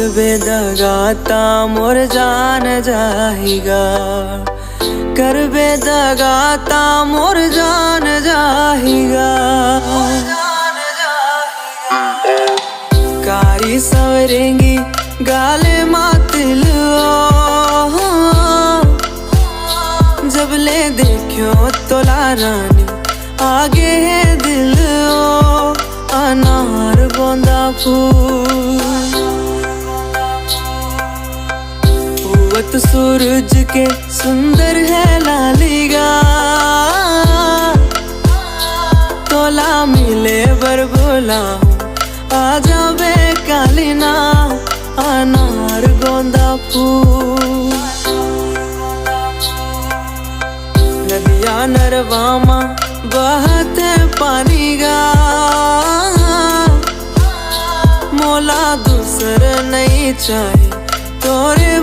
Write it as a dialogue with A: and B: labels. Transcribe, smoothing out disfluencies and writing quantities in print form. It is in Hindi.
A: बेदगाता मोर जान जाएगा, कर बेदगाता मोर जान जाएगा। कारी सवरेंगी गाले मातिल जब ले देखियो तो लारानी आगे है दिल अनार गोंदा फूल। सूरज के सुंदर है लालिगा, तोला मिले बर बोला आजा बे कालीना अनार गोंदा फूल। नदिया नरवामा बहते पानी गा, मोला दूसर नहीं चाहिए तोरे